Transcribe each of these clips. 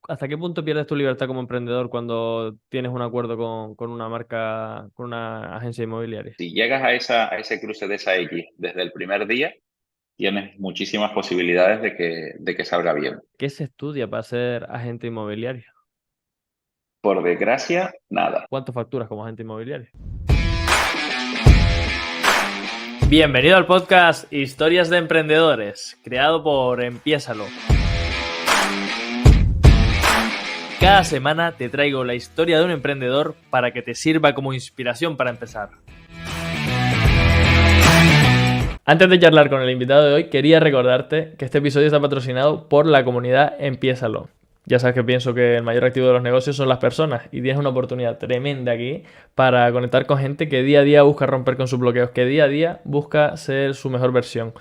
¿Hasta qué punto pierdes tu libertad como emprendedor cuando tienes un acuerdo con una marca, con una agencia inmobiliaria? Si llegas a ese cruce de esa X desde el primer día, tienes muchísimas posibilidades de que salga bien. ¿Qué se estudia para ser agente inmobiliario? Por desgracia, nada. ¿Cuánto facturas como agente inmobiliario? Bienvenido al podcast Historias de Emprendedores, creado por Empiésalo. Cada semana te traigo la historia de un emprendedor para que te sirva como inspiración para empezar. Antes de charlar con el invitado de hoy, quería recordarte que este episodio está patrocinado por la comunidad Empiézalo. Ya sabes que pienso que el mayor activo de los negocios son las personas y tienes una oportunidad tremenda aquí para conectar con gente que día a día busca romper con sus bloqueos, que día a día busca ser su mejor versión.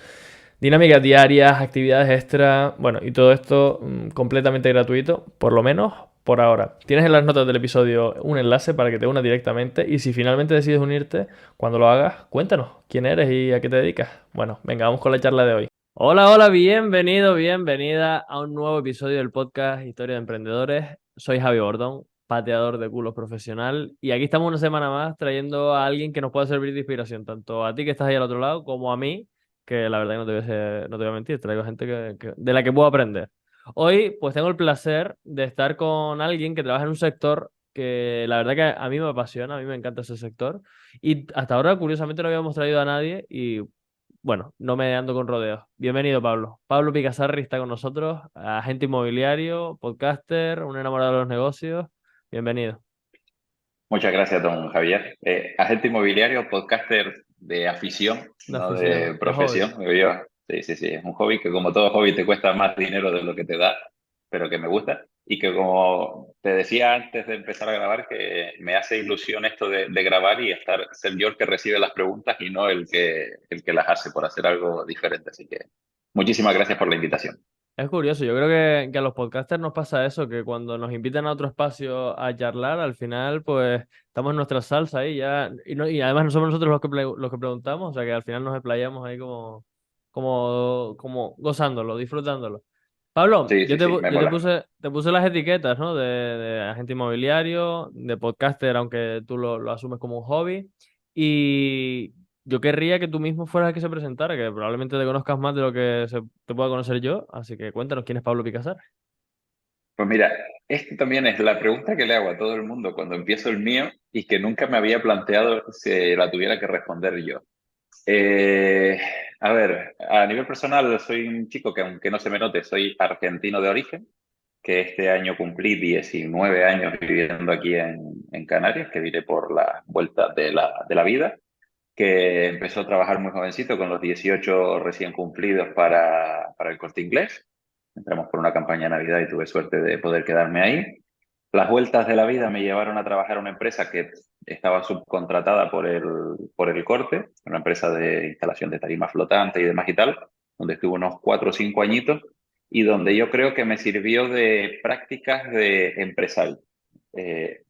Dinámicas diarias, actividades extra, bueno, y todo esto completamente gratuito, por lo menos por ahora. Tienes en las notas del episodio un enlace para que te unas directamente y si finalmente decides unirte, cuando lo hagas, cuéntanos quién eres y a qué te dedicas. Bueno, venga, vamos con la charla de hoy. Hola, hola, bienvenido, bienvenida a un nuevo episodio del podcast Historia de Emprendedores. Soy Javi Bordón, pateador de culos profesional, y aquí estamos una semana más trayendo a alguien que nos pueda servir de inspiración, tanto a ti que estás ahí al otro lado, como a mí, que la verdad que no te voy a mentir, traigo gente de la que puedo aprender. Hoy, pues tengo el placer de estar con alguien que trabaja en un sector que la verdad que a mí me apasiona, a mí me encanta ese sector, y hasta ahora, curiosamente, no habíamos traído a nadie, y bueno, no me ando con rodeos. Bienvenido, Pablo. Pablo Picasarri está con nosotros, agente inmobiliario, podcaster, un enamorado de los negocios. Bienvenido. Muchas gracias, don Javier. Agente inmobiliario, podcaster de afición, De no afición, de de hobby. profesión. Digo yo. Sí, sí, sí. Es un hobby que como todo hobby te cuesta más dinero de lo que te da, pero que me gusta. Y que como te decía antes de empezar a grabar, que me hace ilusión esto de grabar y ser yo el que recibe las preguntas y no el que las hace por hacer algo diferente. Así que muchísimas gracias por la invitación. Es curioso, yo creo que a los podcasters nos pasa eso, que cuando nos invitan a otro espacio a charlar, al final pues estamos en nuestra salsa ahí ya, y además no somos nosotros los que preguntamos, o sea que al final nos explayamos ahí como gozándolo, disfrutándolo. Pablo, Sí, sí, sí, me mola. te puse las etiquetas, ¿no? De agente inmobiliario, de podcaster, aunque tú lo asumes como un hobby. Y yo querría que tú mismo fueras el que se presentara, que probablemente te conozcas más de lo que te pueda conocer yo. Así que cuéntanos quién es Pablo Picasar. Pues mira, esta también es la pregunta que le hago a todo el mundo cuando empiezo el mío y que nunca me había planteado si la tuviera que responder yo. Eh, a ver, a nivel personal soy un chico que aunque no se me note, soy argentino de origen, que este año cumplí 19 años viviendo aquí en Canarias, que vine por las vueltas de la vida, que empezó a trabajar muy jovencito, con los 18 recién cumplidos para el Corte Inglés. Entramos por una campaña de Navidad y tuve suerte de poder quedarme ahí. Las vueltas de la vida me llevaron a trabajar en una empresa que estaba subcontratada por el Corte, una empresa de instalación de tarimas flotantes y demás y tal, donde estuve unos 4 o 5 añitos y donde yo creo que me sirvió de prácticas de empresario,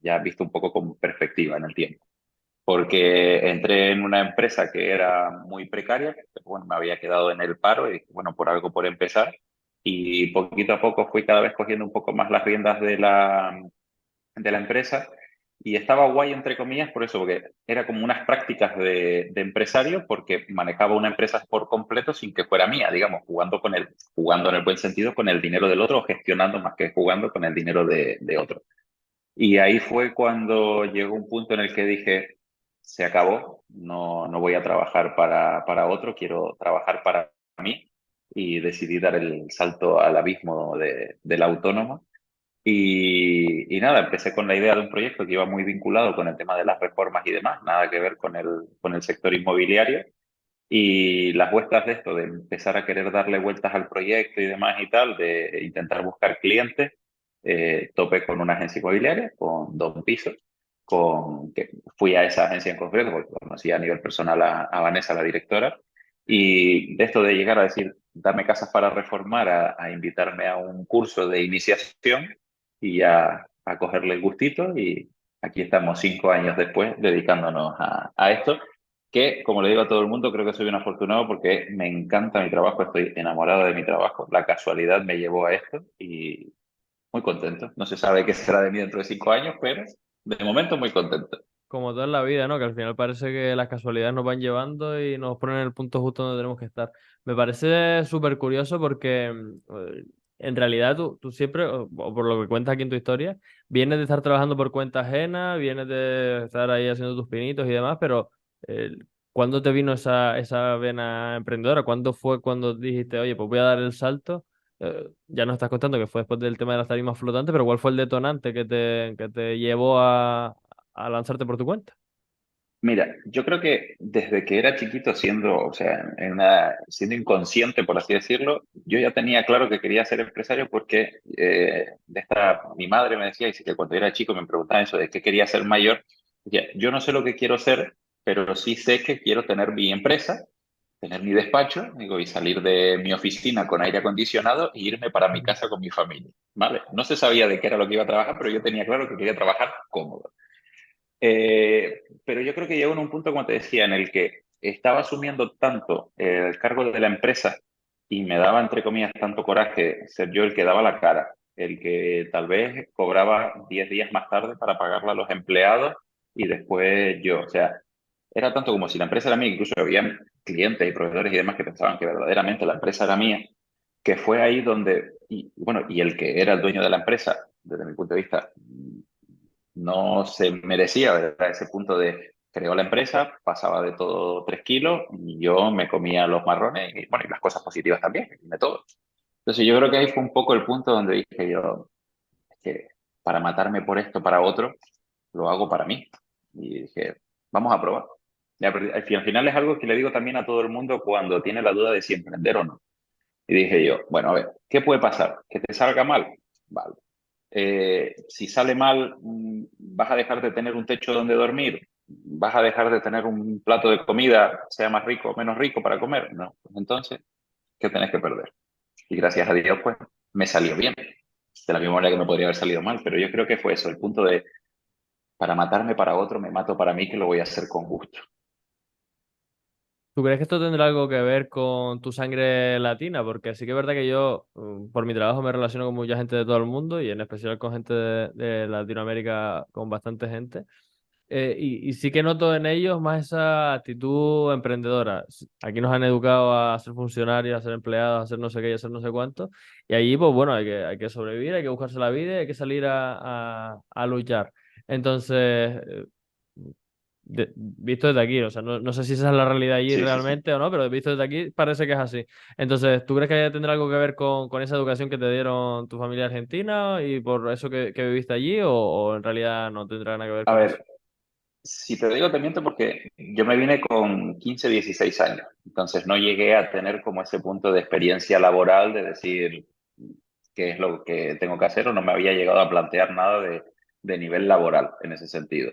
ya visto un poco con perspectiva en el tiempo porque entré en una empresa que era muy precaria, pero bueno, me había quedado en el paro y bueno, por algo por empezar. Y poquito a poco fui cada vez cogiendo un poco más las riendas de la empresa y estaba guay, entre comillas, por eso, porque era como unas prácticas de empresario porque manejaba una empresa por completo sin que fuera mía, digamos, jugando en el buen sentido con el dinero del otro, o gestionando más que jugando con el dinero de otro. Y ahí fue cuando llegó un punto en el que dije, se acabó, no, no voy a trabajar para otro, quiero trabajar para mí. Y decidí dar el salto al abismo del autónomo. Y nada, empecé con la idea de un proyecto que iba muy vinculado con el tema de las reformas y demás, nada que ver con el sector inmobiliario. Y las vueltas de esto, de empezar a querer darle vueltas al proyecto y demás y tal, de intentar buscar clientes, topé con una agencia inmobiliaria, con Don Pisos, que fui a esa agencia en concreto porque conocí a nivel personal a Vanessa, la directora, y de esto de llegar a decir, dame casas para reformar, a invitarme a un curso de iniciación y a cogerle el gustito, y aquí estamos 5 años después dedicándonos a esto que, como le digo a todo el mundo, creo que soy un afortunado porque me encanta mi trabajo, estoy enamorado de mi trabajo. La casualidad me llevó a esto y muy contento. No se sabe qué será de mí dentro de 5 años, pero de momento muy contento. Como todo en la vida, ¿no? Que al final parece que las casualidades nos van llevando y nos ponen en el punto justo donde tenemos que estar. Me parece súper curioso porque en realidad tú siempre, o por lo que cuentas aquí en tu historia, vienes de estar trabajando por cuenta ajena, vienes de estar ahí haciendo tus pinitos y demás, pero eh, ¿cuándo te vino esa vena emprendedora? ¿Cuándo fue cuando dijiste, oye, pues voy a dar el salto? Ya nos estás contando que fue después del tema de las tarimas flotantes, pero ¿cuál fue el detonante que te llevó a lanzarte por tu cuenta? Mira, yo creo que desde que era chiquito, siendo, o sea, siendo inconsciente, por así decirlo, yo ya tenía claro que quería ser empresario porque mi madre me decía, y sí que cuando era chico me preguntaba eso de qué quería ser mayor, decía, yo no sé lo que quiero ser, pero sí sé que quiero tener mi empresa, tener mi despacho, digo, y salir de mi oficina con aire acondicionado e irme para mi Mm. casa con mi familia, ¿vale? No se sabía de qué era lo que iba a trabajar, pero yo tenía claro que quería trabajar cómodo. Pero yo creo que llegó en un punto, como te decía, en el que estaba asumiendo tanto el cargo de la empresa y me daba, entre comillas, tanto coraje ser yo el que daba la cara, el que tal vez cobraba 10 días más tarde para pagarle a los empleados y después yo. O sea, era tanto como si la empresa era mía, incluso había clientes y proveedores y demás que pensaban que verdaderamente la empresa era mía, que fue ahí donde, y bueno, y el que era el dueño de la empresa, desde mi punto de vista, no se merecía, ¿verdad? Ese punto de creó la empresa, pasaba de todo 3 kilos y yo me comía los marrones y, bueno, y las cosas positivas también, de todo. Entonces yo creo que ahí fue un poco el punto donde dije yo, es que para matarme por esto, para otro, lo hago para mí. Y dije, vamos a probar. Ya, pero al final es algo que le digo también a todo el mundo cuando tiene la duda de si emprender o no. Y dije yo, bueno, a ver, ¿qué puede pasar? ¿Que te salga mal? Vale. Si sale mal, vas a dejar de tener un techo donde dormir, vas a dejar de tener un plato de comida, sea más rico o menos rico para comer. No, pues entonces, ¿qué tenés que perder? Y gracias a Dios, pues me salió bien. De la misma manera que me podría haber salido mal, pero yo creo que fue eso, el punto de para matarme para otro, me mato para mí, que lo voy a hacer con gusto. ¿Tú crees que esto tendrá algo que ver con tu sangre latina? Porque sí que es verdad que yo, por mi trabajo, me relaciono con mucha gente de todo el mundo y en especial con gente de Latinoamérica, con bastante gente. Y sí que noto en ellos más esa actitud emprendedora. Aquí nos han educado a ser funcionarios, a ser empleados, a hacer no sé qué y a hacer no sé cuánto. Y allí, pues bueno, hay que sobrevivir, hay que buscarse la vida y hay que salir a luchar. Entonces, visto desde aquí, o sea, no sé si esa es la realidad allí Sí, sí, sí. realmente o no, pero visto desde aquí parece que es así. Entonces, ¿tú crees que tendrá algo que ver con esa educación que te dieron tu familia argentina y por eso que viviste allí o en realidad no tendrá nada que ver A con eso? ver, si te digo te miento porque yo me vine con 15 16 años, entonces no llegué a tener como ese punto de experiencia laboral de decir qué es lo que tengo que hacer o no me había llegado a plantear nada de nivel laboral en ese sentido.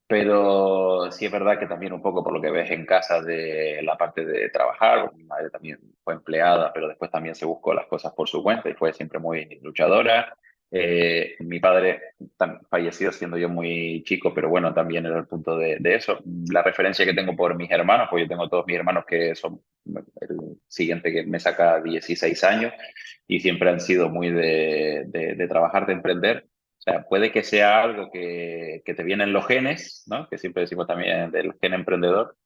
Pero sí es verdad que también un poco por lo que ves en casa de la parte de trabajar, mi madre también fue empleada, pero después también se buscó las cosas por su cuenta y fue siempre muy luchadora. Mi padre falleció siendo yo muy chico, pero bueno, también era el punto de eso. La referencia que tengo por mis hermanos, pues yo tengo todos mis hermanos que son el siguiente que me saca 16 años y siempre han sido muy de trabajar, de emprender. O sea, puede que sea algo que te viene en los genes, ¿no? Que siempre decimos también del gen emprendedor.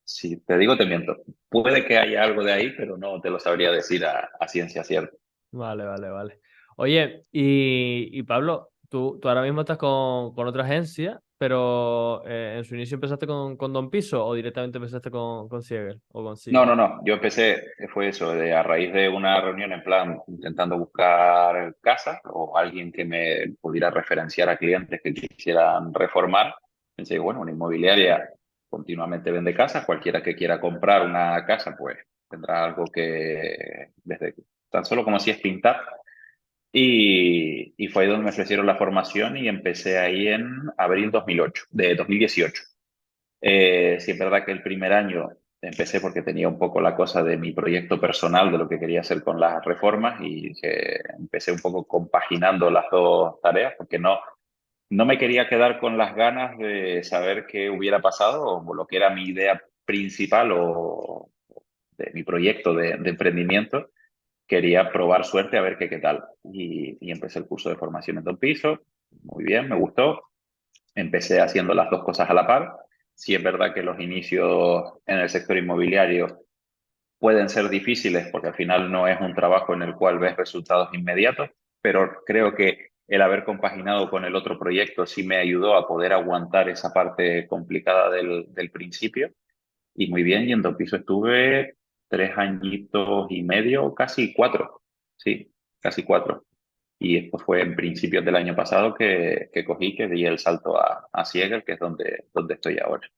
Si te digo, te miento. Puede que haya algo de ahí, pero no te lo sabría decir a ciencia cierta. Vale, vale, vale. Oye, y Pablo, tú ahora mismo estás con otra agencia, pero en su inicio empezaste con Don Piso o directamente empezaste con Siegel o con No, Siegel. no, no. Yo empecé, fue eso, a raíz de una reunión en plan intentando buscar casa o alguien que me pudiera referenciar a clientes que quisieran reformar. Pensé, bueno, una inmobiliaria continuamente vende casas. Cualquiera que quiera comprar una casa, pues tendrá algo que, desde tan solo como si es pintar. Y fue ahí donde me ofrecieron la formación y empecé ahí en abril 2008, de 2018. Sí, es verdad que el primer año empecé porque tenía un poco la cosa de mi proyecto personal, de lo que quería hacer con las reformas y empecé un poco compaginando las dos tareas porque no me quería quedar con las ganas de saber qué hubiera pasado o lo que era mi idea principal o de mi proyecto de emprendimiento, quería probar suerte a ver qué tal. Y empecé el curso de formación en Don Piso, muy bien, me gustó. Empecé haciendo las dos cosas a la par. Sí es verdad que los inicios en el sector inmobiliario pueden ser difíciles porque al final no es un trabajo en el cual ves resultados inmediatos, pero creo que el haber compaginado con el otro proyecto sí me ayudó a poder aguantar esa parte complicada del principio. Y muy bien, y en Don Piso estuve 3 añitos y medio, casi 4, sí, casi 4. Y esto fue en principios del año pasado que cogí, que di el salto a Siegel, que es donde estoy ahora.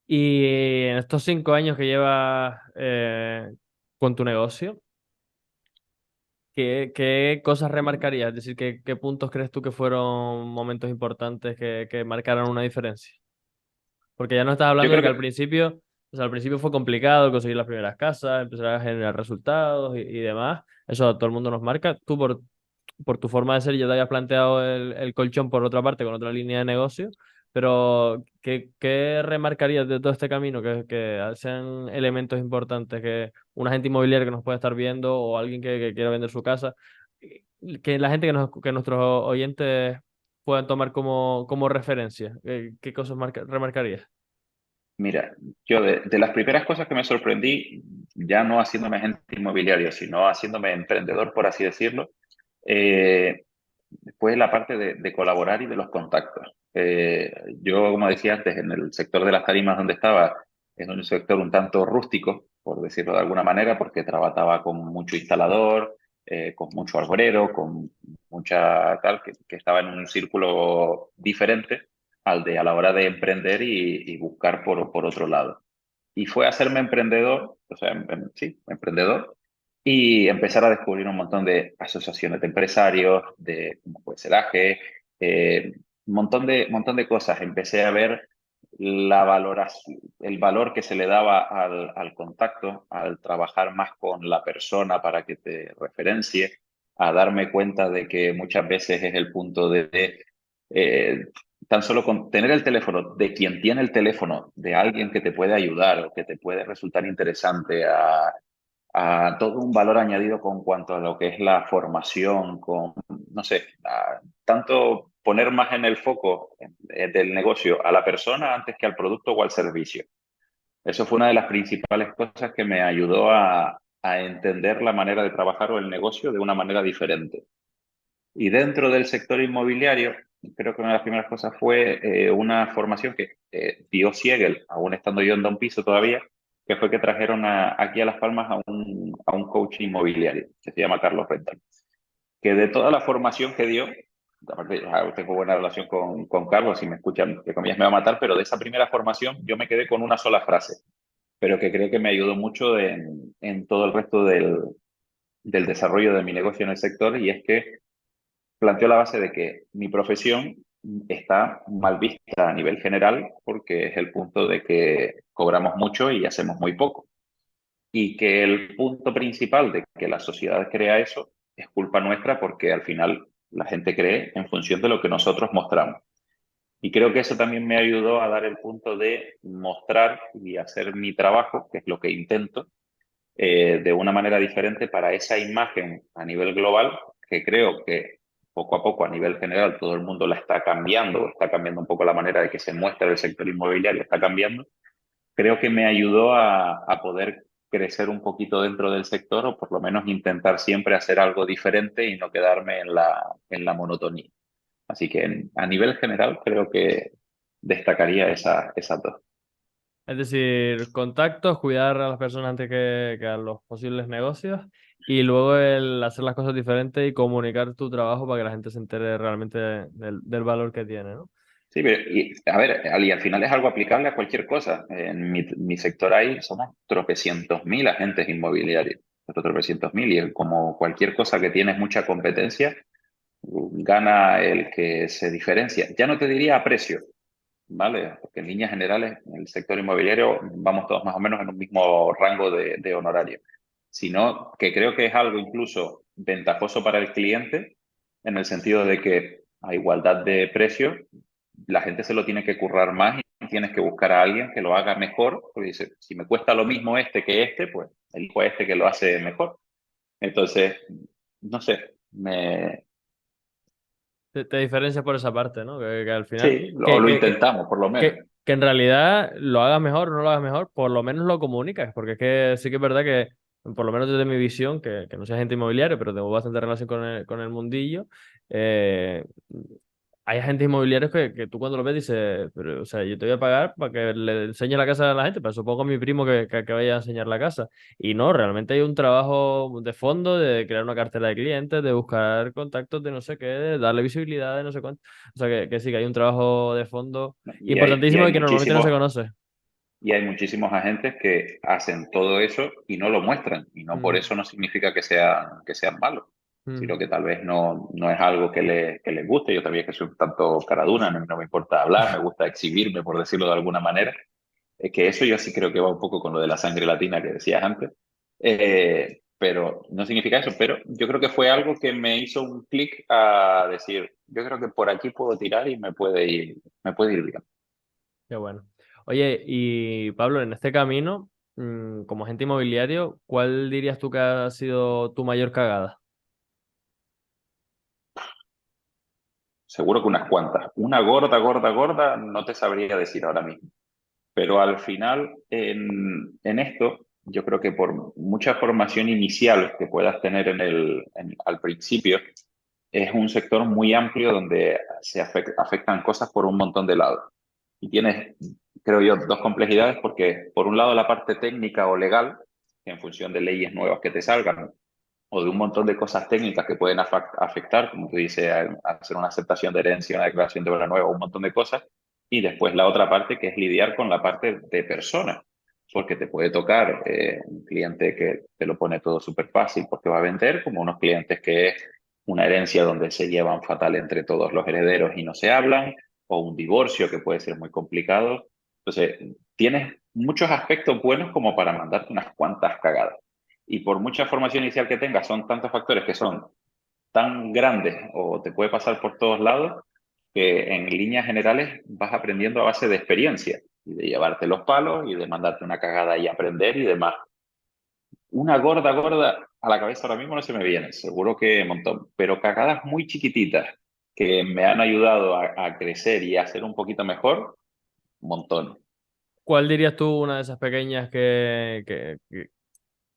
Y en estos 5 años que llevas con tu negocio, ¿qué cosas remarcarías? Es decir, ¿qué puntos crees tú que fueron momentos importantes que marcaron una diferencia? Porque ya no estás Yo hablando de creo que que, al principio fue complicado conseguir las primeras casas, empezar a generar resultados y demás. Eso a todo el mundo nos marca. Tú por tu forma de ser ya te habías planteado el colchón por otra parte con otra línea de negocio, pero ¿qué remarcarías de todo este camino que sean elementos importantes que un agente inmobiliario que nos pueda estar viendo o alguien que quiera vender su casa, que la gente que nuestros oyentes puedan tomar como referencia? ¿Qué cosas remarcarías? mira, yo de las primeras cosas que me sorprendí, ya no haciéndome agente inmobiliario, sino haciéndome emprendedor, por así decirlo, eh, fue la parte de colaborar y de los contactos. Yo, como decía antes, en el sector de las tarimas donde estaba, es un sector un tanto rústico, por decirlo de alguna manera, porque trabajaba con mucho instalador, con mucho arborero, con mucha tal, que estaba en un círculo diferente al de a la hora de emprender y buscar por otro lado. Y fue hacerme emprendedor, o sea, sí, emprendedor, y empezar a descubrir un montón de asociaciones de empresarios, de como puede ser AGE, un montón de cosas. Empecé a ver la valoración, el valor que se le daba al contacto, al trabajar más con la persona para que te referencie, a darme cuenta de que muchas veces es el punto eh, tan solo con tener el teléfono de quien tiene el teléfono, de alguien que te puede ayudar o que te puede resultar interesante, a todo un valor añadido con cuanto a lo que es la formación, con, no sé, tanto poner más en el foco del negocio a la persona antes que al producto o al servicio. Eso fue una de las principales cosas que me ayudó a entender la manera de trabajar o el negocio de una manera diferente. Y dentro del sector inmobiliario, creo que una de las primeras cosas fue una formación que dio Siegel, aún estando yo en Don Piso todavía, que fue que trajeron aquí a Las Palmas a un coach inmobiliario, que se llama Carlos Rental, que de toda la formación que dio, aparte tengo buena relación con Carlos, si me escuchan, que comillas me va a matar, pero de esa primera formación yo me quedé con una sola frase, pero que creo que me ayudó mucho en todo el resto del desarrollo de mi negocio en el sector, y es que planteó la base de que mi profesión está mal vista a nivel general porque es el punto de que cobramos mucho y hacemos muy poco. Y que el punto principal de que la sociedad crea eso es culpa nuestra porque al final la gente cree en función de lo que nosotros mostramos. Y creo que eso también me ayudó a dar el punto de mostrar y hacer mi trabajo, que es lo que intento, de una manera diferente para esa imagen a nivel global, que creo que poco a poco a nivel general todo el mundo la está cambiando un poco la manera de que se muestra el sector inmobiliario, está cambiando. Creo que me ayudó a poder crecer un poquito dentro del sector o por lo menos intentar siempre hacer algo diferente y no quedarme en la monotonía. Así que a nivel general creo que destacaría esas dos. Es decir, contactos, cuidar a las personas antes que a los posibles negocios y luego el hacer las cosas diferentes y comunicar tu trabajo para que la gente se entere realmente del valor que tiene, ¿no? Sí, pero a ver, Ali, al final es algo aplicable a cualquier cosa. En mi sector hay, somos tropecientos mil agentes inmobiliarios, tropecientos mil, y como cualquier cosa que tienes mucha competencia, gana el que se diferencia. Ya no te diría a precio, ¿vale? Porque en líneas generales, en el sector inmobiliario vamos todos más o menos en un mismo rango de honorario, sino que creo que es algo incluso ventajoso para el cliente en el sentido de que a igualdad de precio, la gente se lo tiene que currar más y tienes que buscar a alguien que lo haga mejor, porque dice, si me cuesta lo mismo este que este, pues elijo a este que lo hace mejor. Entonces, no sé, Te diferencias por esa parte, ¿no? Que al final, sí, o lo intentamos, por lo menos. que en realidad lo hagas mejor o no lo hagas mejor, por lo menos lo comunicas, porque es que sí que es verdad que, por lo menos desde mi visión, que no soy agente inmobiliario, pero tengo bastante relación con el mundillo, eh, hay agentes inmobiliarios que tú cuando lo ves dices, pero, o sea, yo te voy a pagar para que le enseñe la casa a la gente, pero supongo a mi primo que vaya a enseñar la casa. Y no, realmente hay un trabajo de fondo de crear una cartera de clientes, de buscar contactos de no sé qué, de darle visibilidad de no sé cuánto. O sea, que sí, que hay un trabajo de fondo Y importantísimo hay y que normalmente no se muchísimos, conoce. y hay muchísimos agentes que hacen todo eso y no lo muestran. Y no por Ujú, eso no significa que sean malos, sino ujú. que tal vez no es algo que les guste. Yo también que soy un tanto caradura, no me importa hablar, me gusta exhibirme, por decirlo de alguna manera. Es que eso yo sí creo que va un poco con lo de la sangre latina que decías antes. Pero no significa eso. Pero yo creo que fue algo que me hizo un clic a decir, yo creo que por aquí puedo tirar y me puede ir bien. Qué bueno. Oye, y Pablo, en este camino, como agente inmobiliario, ¿cuál dirías tú que ha sido tu mayor cagada? Seguro que unas cuantas. Una gorda, gorda, gorda, no te sabría decir ahora mismo. Pero al final, en esto, yo creo que por mucha formación inicial que puedas tener al principio, es un sector muy amplio donde se afectan cosas por un montón de lados. Y tienes, creo yo, dos complejidades porque, por un lado, la parte técnica o legal, que en función de leyes nuevas que te salgan, o de un montón de cosas técnicas que pueden afectar, como tú dices, al hacer una aceptación de herencia, una declaración de obra nueva, un montón de cosas. Y después la otra parte que es lidiar con la parte de persona, porque te puede tocar un cliente que te lo pone todo súper fácil porque va a vender, como unos clientes que es una herencia donde se llevan fatal entre todos los herederos y no se hablan, o un divorcio que puede ser muy complicado. Entonces, tienes muchos aspectos buenos como para mandarte unas cuantas cagadas. Y por mucha formación inicial que tengas, son tantos factores que son tan grandes o te puede pasar por todos lados que en líneas generales vas aprendiendo a base de experiencia y de llevarte los palos y de mandarte una cagada y aprender y demás. Una gorda, gorda a la cabeza ahora mismo no se me viene, seguro que un montón, pero cagadas muy chiquititas que me han ayudado a crecer y a ser un poquito mejor, un montón. ¿Cuál dirías tú una de esas pequeñas que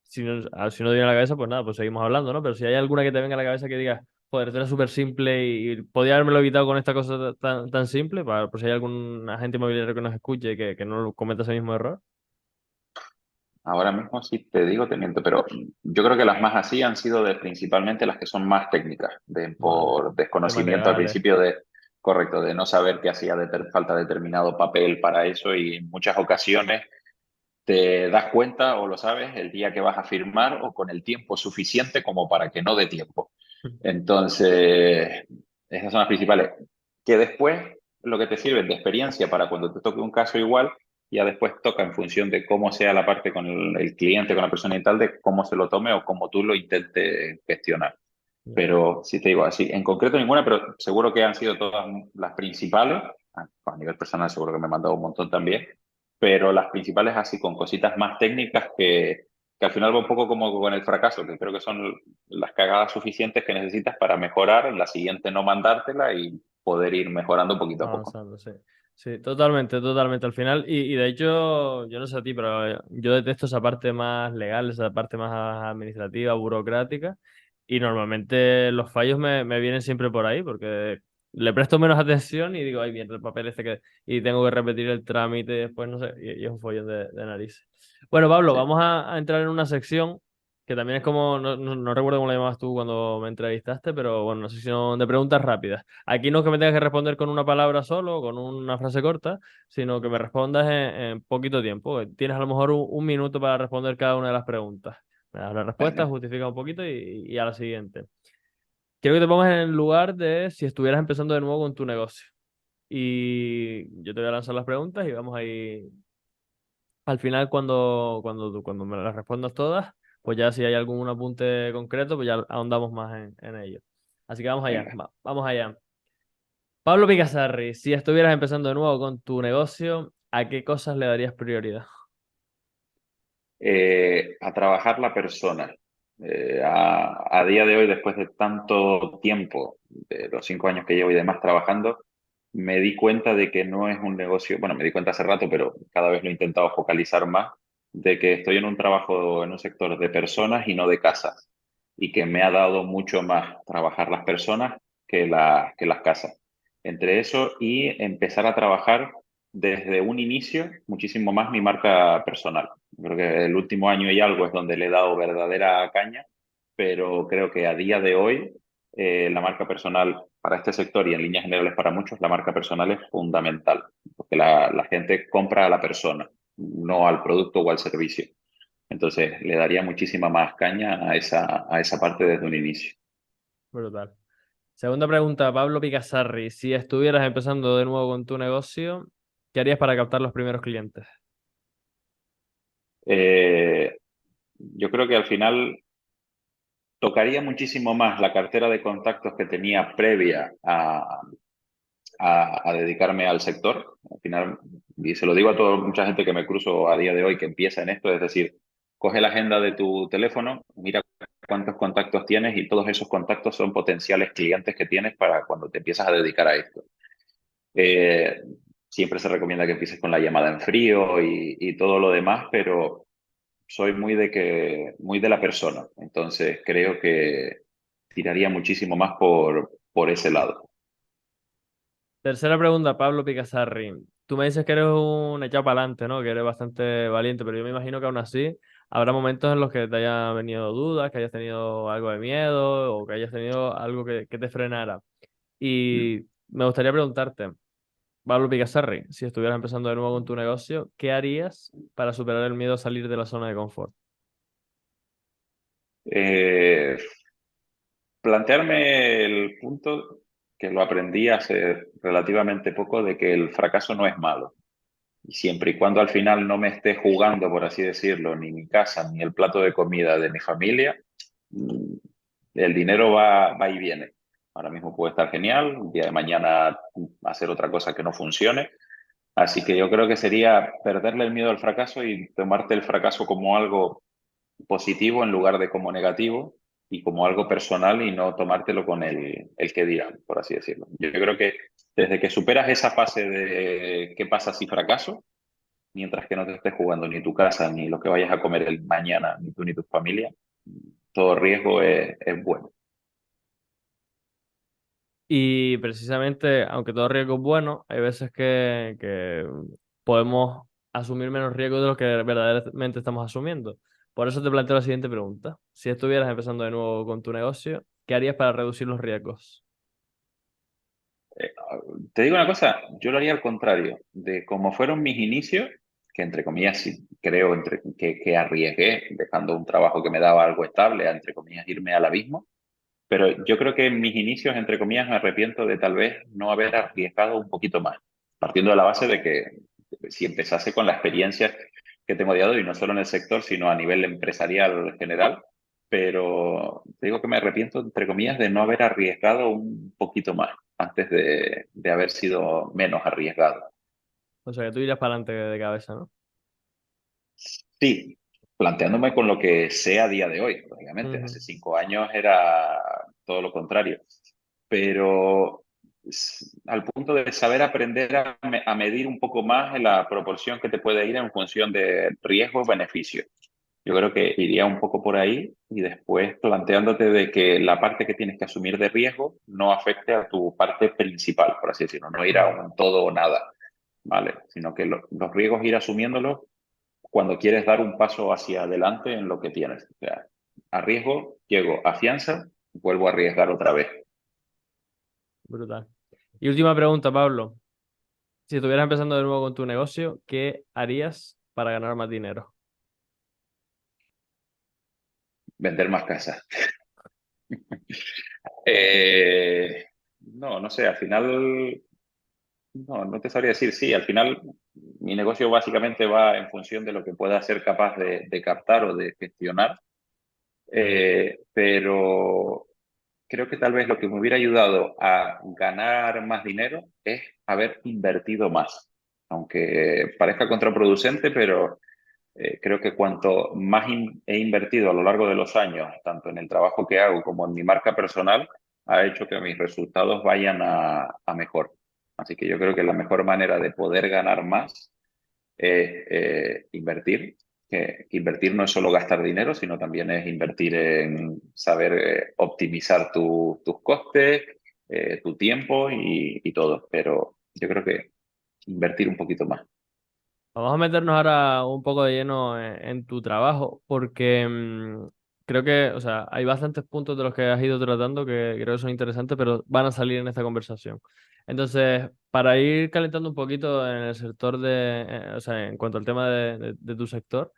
si no te viene a la cabeza, pues nada, pues seguimos hablando, ¿no? Pero si hay alguna que te venga a la cabeza que digas, joder, esto era súper simple y podía habérmelo evitado con esta cosa tan simple, por si hay algún agente inmobiliario que nos escuche y que no cometa ese mismo error. Ahora mismo sí te digo, te miento, pero yo creo que las más así han sido principalmente las que son más técnicas, Vale. por Temas desconocimiento al legales. principio correcto, de no saber que hacía falta determinado papel para eso y en muchas ocasiones te das cuenta o lo sabes el día que vas a firmar o con el tiempo suficiente como para que no dé tiempo. Entonces, esas son las principales. Que después lo que te sirven de experiencia para cuando te toque un caso igual, ya después toca en función de cómo sea la parte con el cliente, con la persona y tal, de cómo se lo tome o cómo tú lo intentes gestionar. Pero si te digo así, en concreto ninguna, pero seguro que han sido todas las principales. A nivel personal seguro que me he mandado un montón también, pero las principales así con cositas más técnicas que al final va un poco como con el fracaso, que creo que son las cagadas suficientes que necesitas para mejorar, en la siguiente no mandártela y poder ir mejorando poquito a poco. Avanzando, sí. Sí, totalmente, totalmente. Al final, y de hecho, yo no sé a ti, pero yo detesto esa parte más legal, esa parte más administrativa, burocrática, y normalmente los fallos me vienen siempre por ahí, porque le presto menos atención y digo, ay, bien, el papel este y tengo que repetir el trámite después, no sé, y es un follón de narices. Bueno, Pablo, Sí. vamos a entrar en una sección que también es como, no recuerdo cómo la llamabas tú cuando me entrevistaste, pero bueno, una sección de preguntas rápidas. Aquí no es que me tengas que responder con una palabra solo, con una frase corta, sino que me respondas en poquito tiempo. Tienes a lo mejor un minuto para responder cada una de las preguntas. Me das la respuesta, Venga, justifica un poquito y a la siguiente. Quiero que te pongas en el lugar de si estuvieras empezando de nuevo con tu negocio. Y yo te voy a lanzar las preguntas y vamos ahí. Al final, cuando me las respondas todas, pues ya si hay algún apunte concreto, pues ya ahondamos más en ello. Así que vamos allá, venga. vamos allá. Pablo Picasarri, si estuvieras empezando de nuevo con tu negocio, ¿a qué cosas le darías prioridad? A trabajar la persona. A día de hoy, después de tanto tiempo, de los 5 años que llevo y demás trabajando, me di cuenta de que no es un negocio, bueno, me di cuenta hace rato, pero cada vez lo he intentado focalizar más, de que estoy en un trabajo, en un sector de personas y no de casas, y que me ha dado mucho más trabajar las personas que las casas. Entre eso y empezar a trabajar desde un inicio muchísimo más mi marca personal. Creo que el último año y algo es donde le he dado verdadera caña, pero creo que a día de hoy la marca personal para este sector y en líneas generales para muchos, la marca personal es fundamental, porque la gente compra a la persona, no al producto o al servicio. Entonces, le daría muchísima más caña a esa parte desde un inicio. Brutal. Segunda pregunta, Pablo Picassarri. Si estuvieras empezando de nuevo con tu negocio, ¿qué harías para captar los primeros clientes? Eh, yo creo que al final tocaría muchísimo más la cartera de contactos que tenía previa a dedicarme al sector. Al final, y se lo digo a toda mucha gente que me cruzo a día de hoy que empieza en esto, es decir, coge la agenda de tu teléfono, mira cuántos contactos tienes y todos esos contactos son potenciales clientes que tienes para cuando te empiezas a dedicar a esto. Eh, siempre se recomienda que empieces con la llamada en frío y todo lo demás, pero soy muy de la persona, entonces creo que tiraría muchísimo más por ese lado. Tercera pregunta, Pablo Picassarri. Tú me dices que eres un echado para adelante, ¿no? Que eres bastante valiente, pero yo me imagino que aún así habrá momentos en los que te hayan venido dudas, que hayas tenido algo de miedo o que hayas tenido algo que te frenara. Y me gustaría preguntarte, Pablo Picassarri, si estuvieras empezando de nuevo con tu negocio, ¿qué harías para superar el miedo a salir de la zona de confort? Eh, plantearme el punto que lo aprendí hace relativamente poco de que el fracaso no es malo. Y siempre y cuando al final no me esté jugando, por así decirlo, ni mi casa, ni el plato de comida de mi familia, mm, el dinero va y viene. Ahora mismo puede estar genial, un día de mañana hacer otra cosa que no funcione. Así que yo creo que sería perderle el miedo al fracaso y tomarte el fracaso como algo positivo en lugar de como negativo y como algo personal y no tomártelo con el que dirán, por así decirlo. Yo creo que desde que superas esa fase de qué pasa si fracaso, mientras que no te estés jugando ni tu casa, ni lo que vayas a comer el mañana, ni tú ni tu familia, todo riesgo es bueno. Y precisamente, aunque todo riesgo es bueno, hay veces que podemos asumir menos riesgo de lo que verdaderamente estamos asumiendo. Por eso te planteo la siguiente pregunta. Si estuvieras empezando de nuevo con tu negocio, ¿qué harías para reducir los riesgos? Eh, te digo una cosa, yo lo haría al contrario, de cómo fueron mis inicios, que entre comillas sí creo que arriesgué, dejando un trabajo que me daba algo estable, a entre comillas irme al abismo. Pero yo creo que en mis inicios, entre comillas, me arrepiento de tal vez no haber arriesgado un poquito más, partiendo de la base de que si empezase con la experiencia que tengo a día de hoy, no solo en el sector, sino a nivel empresarial general, pero te digo que me arrepiento, entre comillas, de no haber arriesgado un poquito más antes de haber sido menos arriesgado. O sea, que tú irías para adelante de cabeza, ¿no? Sí, planteándome con lo que sé a día de hoy, obviamente, Ujú. hace 5 años era todo lo contrario, pero al punto de saber aprender a medir un poco más en la proporción que te puede ir en función de riesgo-beneficio. Yo creo que iría un poco por ahí y después planteándote de que la parte que tienes que asumir de riesgo no afecte a tu parte principal, por así decirlo, no ir a Mm. un todo o nada, ¿vale? Sino que los riesgos ir asumiéndolos cuando quieres dar un paso hacia adelante en lo que tienes. O sea, arriesgo, llego, afianza, vuelvo a arriesgar otra vez. Brutal. Y última pregunta, Pablo. Si estuvieras empezando de nuevo con tu negocio, ¿qué harías para ganar más dinero? Vender más casas. No, no sé, al final, no te sabría decir, sí, al final mi negocio básicamente va en función de lo que pueda ser capaz de captar o de gestionar, pero creo que tal vez lo que me hubiera ayudado a ganar más dinero es haber invertido más. aunque parezca contraproducente, pero creo que cuanto más he invertido a lo largo de los años, tanto en el trabajo que hago como en mi marca personal, ha hecho que mis resultados vayan a mejor. Así que yo creo que la mejor manera de poder ganar más es invertir. Que invertir no es solo gastar dinero, sino también es invertir en saber optimizar tus costes, tu tiempo y todo. Pero yo creo que invertir un poquito más. Vamos a meternos ahora un poco de lleno en tu trabajo, porque creo que, o sea, hay bastantes puntos de los que has ido tratando que creo que son interesantes, pero van a salir en esta conversación. Entonces, para ir calentando un poquito en el sector o sea, en cuanto al tema de tu sector,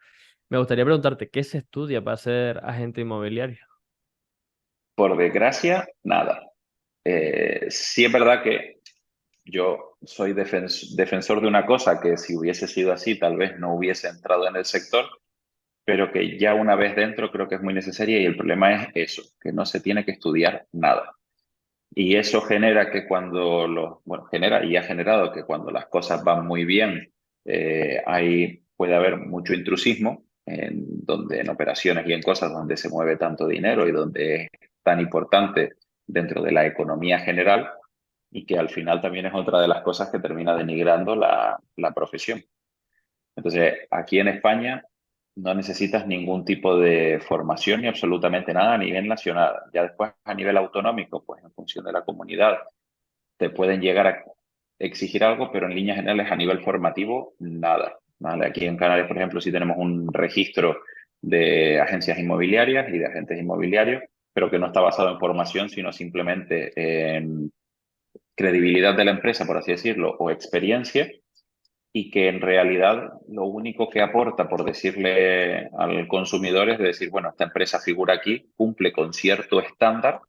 me gustaría preguntarte, ¿qué se estudia para ser agente inmobiliario? Por desgracia, nada. Sí es verdad que yo soy defensor de una cosa que si hubiese sido así, tal vez no hubiese entrado en el sector, pero que ya una vez dentro creo que es muy necesaria y el problema es eso, que no se tiene que estudiar nada. Y eso genera que bueno, genera y ha generado que cuando las cosas van muy bien, puede haber mucho intrusismo en operaciones y en cosas donde se mueve tanto dinero y donde es tan importante dentro de la economía general y que al final también es otra de las cosas que termina denigrando la profesión. Entonces, aquí en España no necesitas ningún tipo de formación ni absolutamente nada a nivel nacional. Ya después a nivel autonómico, pues en función de la comunidad, te pueden llegar a exigir algo, pero en líneas generales a nivel formativo, nada. ¿Vale? Aquí en Canarias, por ejemplo, sí tenemos un registro de agencias inmobiliarias y de agentes inmobiliarios, pero que no está basado en formación, sino simplemente en credibilidad de la empresa, por así decirlo, o experiencia y que en realidad lo único que aporta, por decirle al consumidor, es decir, bueno, esta empresa figura aquí, cumple con cierto estándar,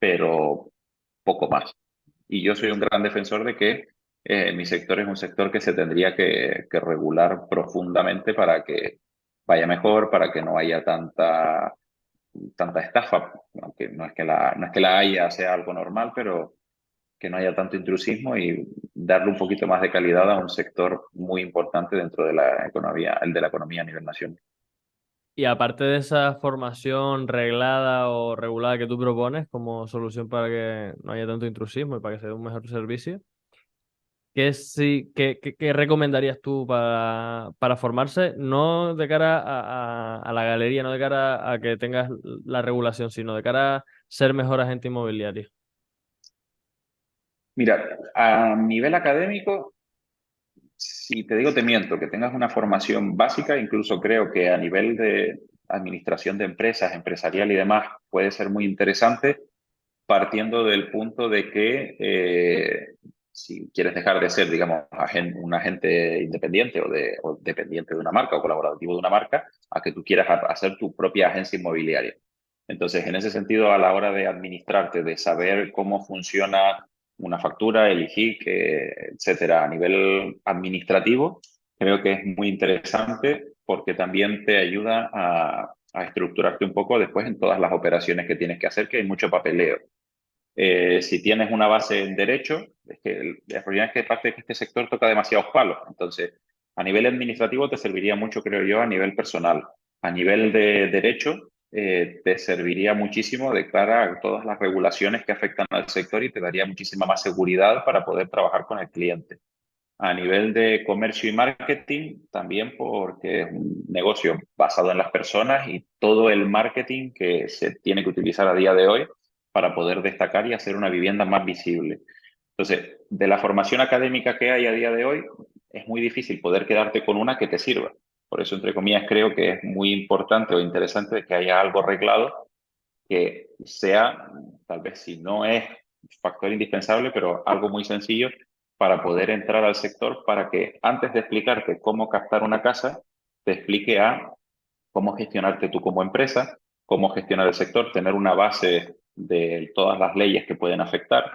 pero poco más. Y yo soy un gran defensor de que mi sector es un sector que se tendría que regular profundamente para que vaya mejor, para que no haya tanta estafa, aunque no es que la haya, sea algo normal, pero que no haya tanto intrusismo y darle un poquito más de calidad a un sector muy importante dentro de la economía, el de la economía a nivel nacional. Y aparte de esa formación reglada o regulada que tú propones como solución para que no haya tanto intrusismo y para que se dé un mejor servicio, ¿qué recomendarías tú para formarse? No de cara a la galería, no de cara a que tengas la regulación, sino de cara a ser mejor agente inmobiliario. Mira, a nivel académico, si te digo te miento, que tengas una formación básica, incluso creo que a nivel de administración de empresas, empresarial y demás, puede ser muy interesante, partiendo del punto de que si quieres dejar de ser, digamos, un agente independiente o dependiente de una marca o colaborativo de una marca, a que tú quieras hacer tu propia agencia inmobiliaria. Entonces, en ese sentido, a la hora de administrarte, de saber cómo funciona una factura, el IGIC, etcétera, a nivel administrativo, creo que es muy interesante porque también te ayuda a estructurarte un poco después en todas las operaciones que tienes que hacer, que hay mucho papeleo. Si tienes una base en derecho, es que la realidad es que parte de que este sector toca demasiados palos. Entonces, a nivel administrativo te serviría mucho, creo yo, a nivel personal. A nivel de derecho, te serviría muchísimo de cara a todas las regulaciones que afectan al sector y te daría muchísima más seguridad para poder trabajar con el cliente. A nivel de comercio y marketing, también porque es un negocio basado en las personas y todo el marketing que se tiene que utilizar a día de hoy para poder destacar y hacer una vivienda más visible. Entonces, de la formación académica que hay a día de hoy, es muy difícil poder quedarte con una que te sirva. Por eso, entre comillas, creo que es muy importante o interesante que haya algo reglado que sea, tal vez si no es factor indispensable, pero algo muy sencillo para poder entrar al sector para que antes de explicarte cómo captar una casa, te explique a cómo gestionarte tú como empresa, cómo gestionar el sector, tener una base de todas las leyes que pueden afectar,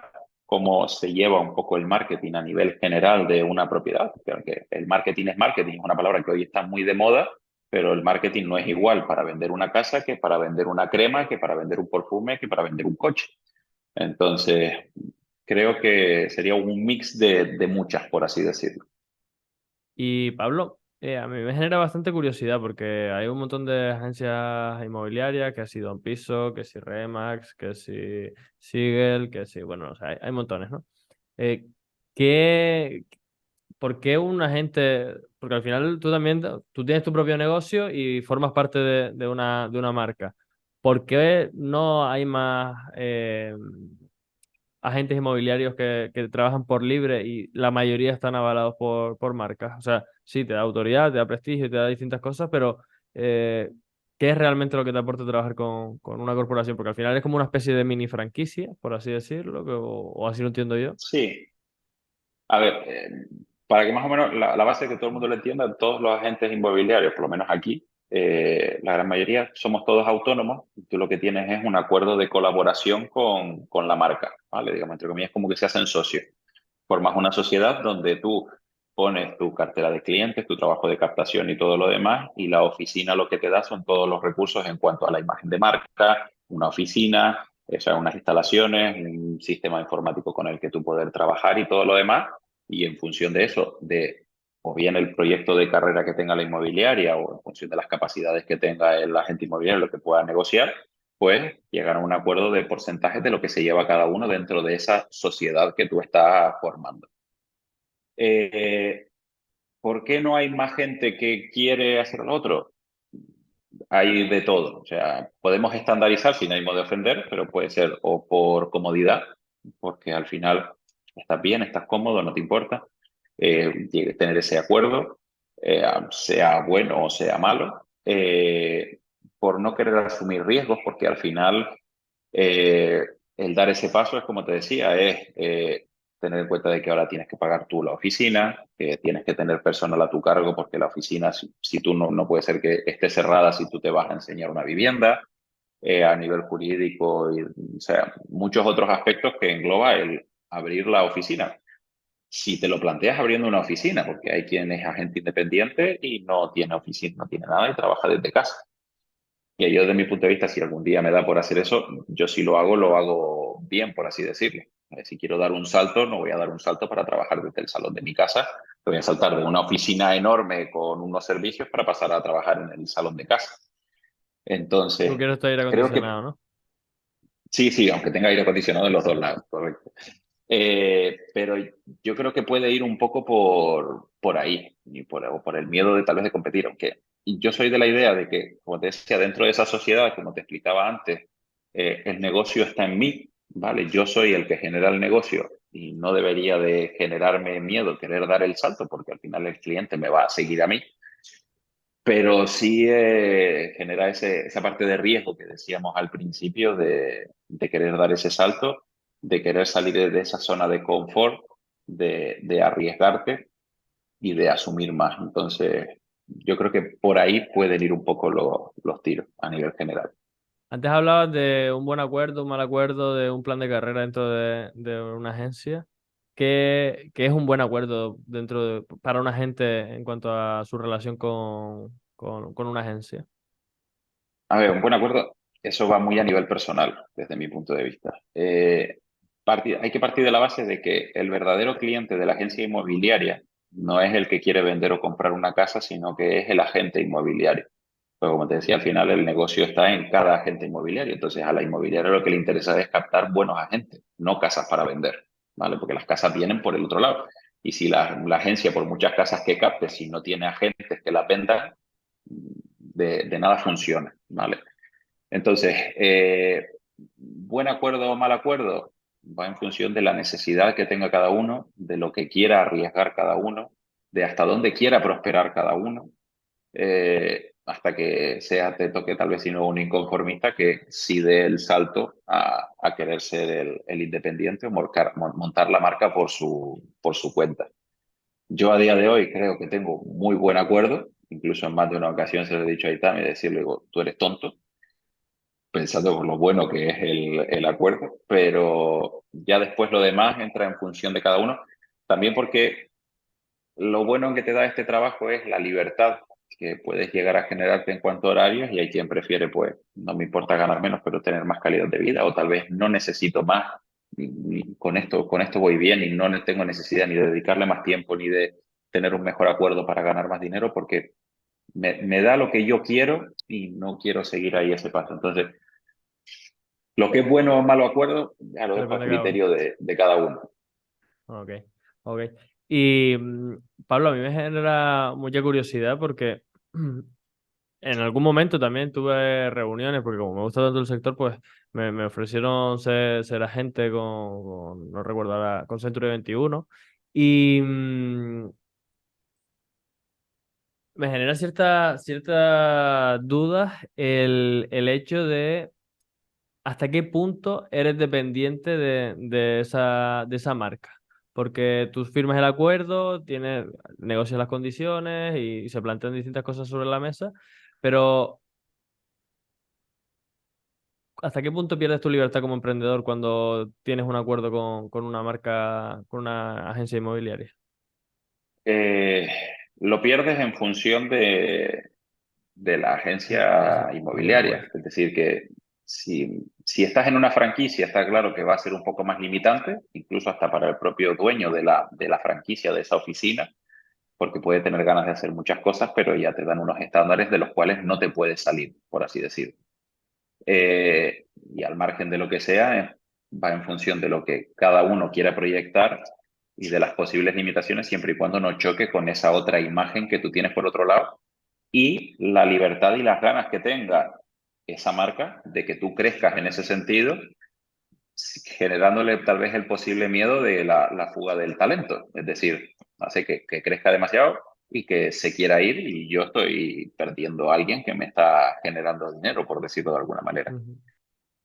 cómo se lleva un poco el marketing a nivel general de una propiedad, porque aunque el marketing, es una palabra que hoy está muy de moda, pero el marketing no es igual para vender una casa que para vender una crema, que para vender un perfume, que para vender un coche. Entonces, creo que sería un mix de muchas, por así decirlo. Y Pablo, a mí me genera bastante curiosidad porque hay un montón de agencias inmobiliarias, que si Don Piso, que si Remax, que si Sigel, que si, bueno, o sea, hay montones, ¿no? Eh, ¿qué, ¿Por qué un agente? Porque al final tú también, tú tienes tu propio negocio y formas parte de una marca. ¿Por qué no hay más agentes inmobiliarios que trabajan por libre y la mayoría están avalados por marcas? O sea, sí, te da autoridad, te da prestigio, te da distintas cosas, pero eh, ¿qué es realmente lo que te aporta trabajar con una corporación? Porque al final es como una especie de mini franquicia, por así decirlo, o así lo entiendo yo. Sí, a ver, para que más o menos la base de que todo el mundo lo entienda, todos los agentes inmobiliarios, por lo menos aquí, la gran mayoría somos todos autónomos. Y tú lo que tienes es un acuerdo de colaboración con la marca, ¿vale? Digamos, entre comillas, como que se hacen socios. Formas una sociedad donde tú pones tu cartera de clientes, tu trabajo de captación y todo lo demás, y la oficina lo que te da son todos los recursos en cuanto a la imagen de marca, una oficina, o sea, unas instalaciones, un sistema informático con el que tú poder trabajar y todo lo demás, y en función de eso, de o bien el proyecto de carrera que tenga la inmobiliaria o en función de las capacidades que tenga el agente inmobiliario, lo que pueda negociar, pues llegar a un acuerdo de porcentajes de lo que se lleva cada uno dentro de esa sociedad que tú estás formando. Eh, ¿Por qué no hay más gente que quiere hacer lo otro? Hay de todo. O sea, podemos estandarizar sin ánimo de ofender, pero puede ser o por comodidad, porque al final estás bien, estás cómodo, no te importa tener ese acuerdo, sea bueno o sea malo, por no querer asumir riesgos, porque al final eh, el dar ese paso es, como te decía, es tener en cuenta de que ahora tienes que pagar tú la oficina, que tienes que tener personal a tu cargo porque la oficina, si tú no puede ser que esté cerrada si tú te vas a enseñar una vivienda, a nivel jurídico, y, o sea, muchos otros aspectos que engloba el abrir la oficina. Si te lo planteas abriendo una oficina, porque hay quien es agente independiente y no tiene oficina, no tiene nada y trabaja desde casa. Y yo, desde mi punto de vista, si algún día me da por hacer eso, yo si lo hago bien, por así decirlo. Si quiero dar un salto, no voy a dar un salto para trabajar desde el salón de mi casa. Voy a saltar de una oficina enorme con unos servicios para pasar a trabajar en el salón de casa. Tú Entonces, quieres estar aire creo que acondicionado, ¿no? sí, sí, aunque tenga aire acondicionado en los dos lados, correcto. Pero yo creo que puede ir un poco por ahí, o por el miedo de tal vez de competir, aunque yo soy de la idea de que, como te decía, dentro de esa sociedad, como te explicaba antes, el negocio está en mí, ¿vale? Yo soy el que genera el negocio y no debería de generarme miedo querer dar el salto porque al final el cliente me va a seguir a mí, pero sí genera esa parte de riesgo que decíamos al principio de querer dar ese salto, de querer salir de esa zona de confort, de arriesgarte y de asumir más. Entonces, yo creo que por ahí pueden ir un poco los tiros a nivel general. Antes hablabas de un buen acuerdo, un mal acuerdo, de un plan de carrera dentro de una agencia. ¿Qué es un buen acuerdo para un agente en cuanto a su relación con una agencia? A ver, un buen acuerdo, eso va muy a nivel personal, desde mi punto de vista. Hay que partir de la base de que el verdadero cliente de la agencia inmobiliaria no es el que quiere vender o comprar una casa, sino que es el agente inmobiliario. Pero como te decía, al final el negocio está en cada agente inmobiliario. Entonces, a la inmobiliaria lo que le interesa es captar buenos agentes, no casas para vender, ¿vale? Porque las casas vienen por el otro lado. Y si la agencia, por muchas casas que capte, si no tiene agentes que las vendan, de nada funciona, ¿vale? Entonces, buen acuerdo o mal acuerdo va en función de la necesidad que tenga cada uno, de lo que quiera arriesgar cada uno, de hasta dónde quiera prosperar cada uno, hasta que te toque tal vez sino un inconformista que sí dé el salto a querer ser el independiente o montar la marca por su cuenta. Yo a día de hoy creo que tengo muy buen acuerdo, incluso en más de una ocasión se lo he dicho a Itami, decirle, digo, tú eres tonto, pensando por lo bueno que es el acuerdo, pero ya después lo demás entra en función de cada uno, también porque lo bueno que te da este trabajo es la libertad que puedes llegar a generarte en cuanto a horarios y hay quien prefiere, pues, no me importa ganar menos, pero tener más calidad de vida o tal vez no necesito más, con esto voy bien y no tengo necesidad ni de dedicarle más tiempo ni de tener un mejor acuerdo para ganar más dinero porque me da lo que yo quiero y no quiero seguir ahí ese paso. Entonces, lo que es bueno o malo acuerdo, ya lo dejo a Depende de cada uno. criterio de cada uno. Ok, ok. Y Pablo, a mí me genera mucha curiosidad porque en algún momento también tuve reuniones, porque como me gusta tanto el sector, pues me ofrecieron ser agente no recuerdo ahora, con Century 21. Y me genera cierta duda el hecho de hasta qué punto eres dependiente de esa marca. Porque tú firmas el acuerdo, negocias las condiciones y se plantean distintas cosas sobre la mesa, pero ¿hasta qué punto pierdes tu libertad como emprendedor cuando tienes un acuerdo con una marca, con una agencia inmobiliaria? Eh, lo pierdes en función de la agencia De quién inmobiliaria. fuere. Es decir, que si estás en una franquicia, está claro que va a ser un poco más limitante, incluso hasta para el propio dueño de la franquicia, de esa oficina, porque puede tener ganas de hacer muchas cosas, pero ya te dan unos estándares de los cuales no te puedes salir, por así decirlo. Y al margen de lo que sea, va en función de lo que cada uno quiera proyectar y de las posibles limitaciones, siempre y cuando no choque con esa otra imagen que tú tienes por otro lado y la libertad y las ganas que tenga esa marca de que tú crezcas en ese sentido, generándole tal vez el posible miedo de la fuga del talento. Es decir, hace que crezca demasiado y que se quiera ir y yo estoy perdiendo a alguien que me está generando dinero, por decirlo de alguna manera. Ujú.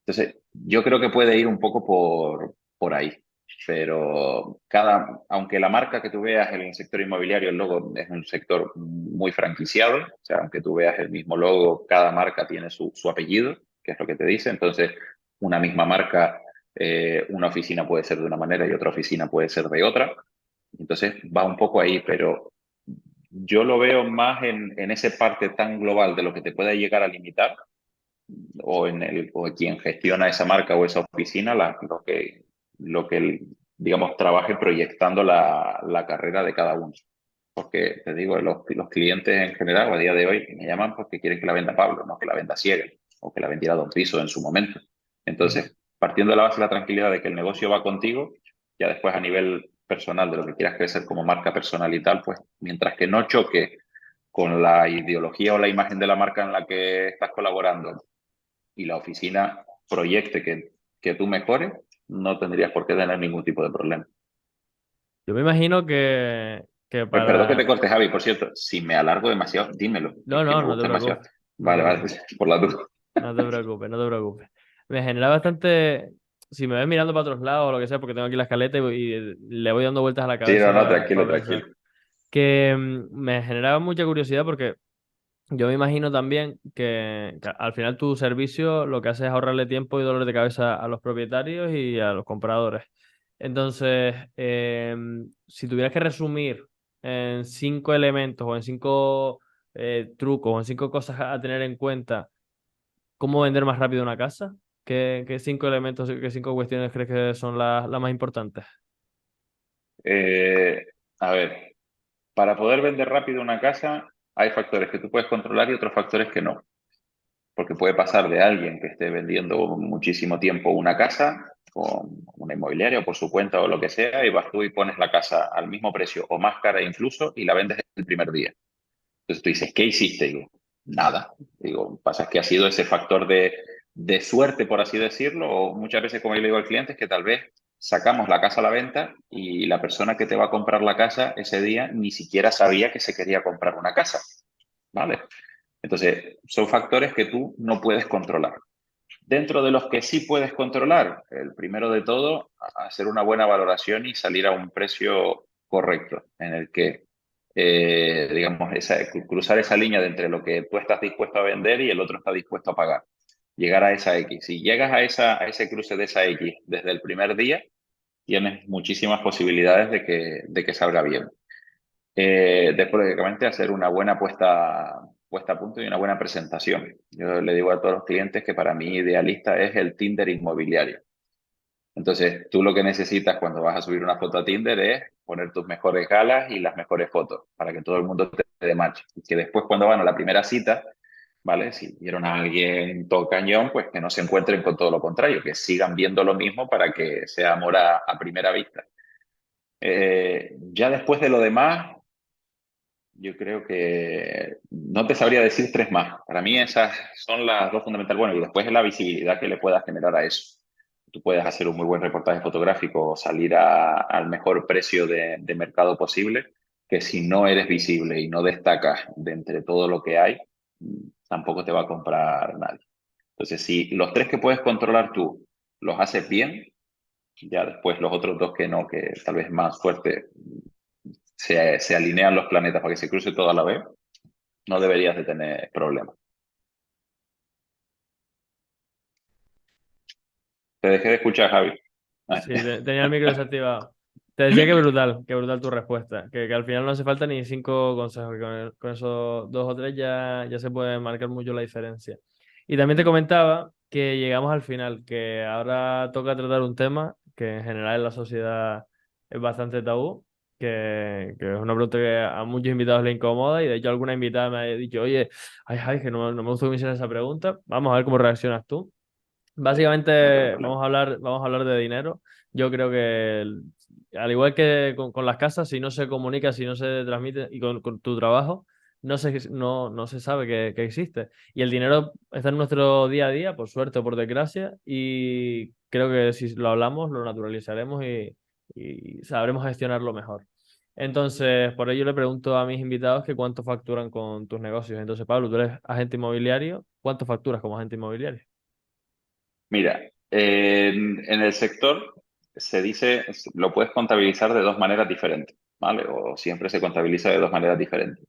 Entonces, yo creo que puede ir un poco por ahí, pero aunque la marca que tú veas en el sector inmobiliario, el logo es un sector muy franquiciado, o sea, aunque tú veas el mismo logo, cada marca tiene su apellido, que es lo que te dice, entonces una misma marca, una oficina puede ser de una manera y otra oficina puede ser de otra, entonces va un poco ahí, pero yo lo veo más en esa parte tan global de lo que te pueda llegar a limitar o quien gestiona esa marca o esa oficina, digamos, trabaje proyectando la carrera de cada uno. Porque te digo, los clientes en general a día de hoy me llaman porque quieren que la venda Pablo, no que la venda Siegel o que la vendiera Don Piso en su momento. Ujú. Entonces, partiendo de la base de la tranquilidad de que el negocio va contigo, ya después a nivel personal de lo que quieras crecer como marca personal y tal, pues mientras que no choque con la ideología o la imagen de la marca en la que estás colaborando y la oficina proyecte que tú mejores, no tendrías por qué tener ningún tipo de problema. Yo me imagino que Perdón que te para... corte, Javi, por cierto, si me alargo demasiado, dímelo, No, es que no, me no te gusta demasiado. preocupes. No Vale, te vale, preocupes. por la duda. No te preocupes, no te preocupes. Me genera bastante. Si me ves mirando para otros lados o lo que sea, porque tengo aquí la escaleta y le voy dando vueltas a la Sí, no, no, cabeza tranquilo, para pensar. tranquilo. Que me generaba mucha curiosidad porque yo me imagino también que al final tu servicio lo que hace es ahorrarle tiempo y dolor de cabeza a los propietarios y a los compradores. Entonces, si tuvieras que resumir en 5 elementos o en 5 trucos o en 5 cosas a tener en cuenta, ¿cómo vender más rápido una casa? ¿Qué 5 elementos, qué 5 cuestiones crees que son las más importantes? Eh, a ver, para poder vender rápido una casa, hay factores que tú puedes controlar y otros factores que no. Porque puede pasar de alguien que esté vendiendo muchísimo tiempo una casa con una inmobiliaria o por su cuenta o lo que sea, y vas tú y pones la casa al mismo precio o más cara incluso y la vendes el primer día. Entonces tú dices, ¿qué hiciste? Digo, nada. Digo, pasa es que ha sido ese factor de suerte, por así decirlo, o muchas veces, como yo le digo al cliente, es que tal vez sacamos la casa a la venta y la persona que te va a comprar la casa ese día ni siquiera sabía que se quería comprar una casa. ¿Vale? Entonces, son factores que tú no puedes controlar. Dentro de los que sí puedes controlar, el primero de todo, hacer una buena valoración y salir a un precio correcto, en el que, digamos, cruzar esa línea de entre lo que tú estás dispuesto a vender y el otro está dispuesto a pagar. Llegar a esa X. Si llegas a ese cruce de esa X desde el primer día, tienes muchísimas posibilidades de que salga bien. Después, lógicamente, hacer una buena puesta a punto y una buena presentación. Yo le digo a todos los clientes que para mí idealista es el Tinder inmobiliario. Entonces, tú lo que necesitas cuando vas a subir una foto a Tinder es poner tus mejores galas y las mejores fotos para que todo el mundo te dé match. Y que después cuando van a la primera cita, ¿vale? Si vieron a alguien todo cañón, pues que no se encuentren con todo lo contrario, que sigan viendo lo mismo para que sea amor a primera vista. Ya después de lo demás, yo creo que no te sabría decir tres más. Para mí esas son las dos fundamentales. Bueno, y después es la visibilidad que le puedas generar a eso. Tú puedes hacer un muy buen reportaje fotográfico, salir al mejor precio de mercado posible, que si no eres visible y no destacas de entre todo lo que hay, tampoco te va a comprar nadie. Entonces, si los tres que puedes controlar tú los haces bien, ya después los otros dos que no, que tal vez más fuerte, se alinean los planetas para que se cruce todo a la vez, no deberías de tener problemas. Te dejé de escuchar, Javi. Ah, Sí, tenía el micro desactivado. Te decía que brutal tu respuesta, que al final no hace falta ni 5 consejos, que con esos 2 o 3 ya se puede marcar mucho la diferencia. Y también te comentaba que llegamos al final, que ahora toca tratar un tema que en general en la sociedad es bastante tabú, que es una pregunta que a muchos invitados les incomoda y de hecho alguna invitada me ha dicho, oye, ay, Javi, que no me gusta que me hicieras esa pregunta, vamos a ver cómo reaccionas tú. no tengo Básicamente problema. vamos a hablar de dinero. Yo creo que al igual que con las casas, si no se comunica, si no se transmite y con tu trabajo, no se sabe que existe. Y el dinero está en nuestro día a día, por suerte o por desgracia, y creo que si lo hablamos, lo naturalizaremos y sabremos gestionarlo mejor. Entonces, por ello le pregunto a mis invitados que cuánto facturan con tus negocios. Entonces, Pablo, tú eres agente inmobiliario, ¿cuánto facturas como agente inmobiliario? Mira, en el sector se dice, lo puedes contabilizar de dos maneras diferentes, ¿vale? O siempre se contabiliza de dos maneras diferentes.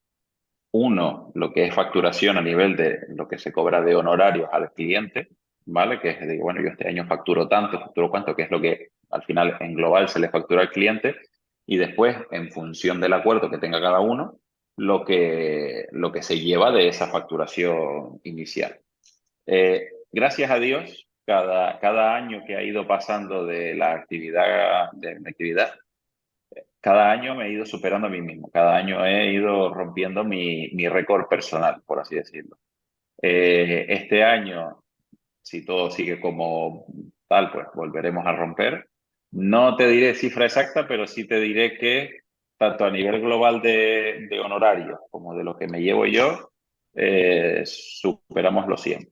Uno, lo que es facturación a nivel de lo que se cobra de honorarios al cliente, ¿vale? Que es de, bueno, yo este año facturo tanto, facturo cuánto, que es lo que al final en global se le factura al cliente. Y después, en función del acuerdo que tenga cada uno, lo que se lleva de esa facturación inicial. Gracias a Dios, cada año que ha ido pasando de mi actividad, cada año me he ido superando a mí mismo. Cada año he ido rompiendo mi récord personal, por así decirlo. Este año, si todo sigue como tal, pues volveremos a romper. No te diré cifra exacta, pero sí te diré que tanto a nivel global de honorarios como de lo que me llevo yo, superamos los 100.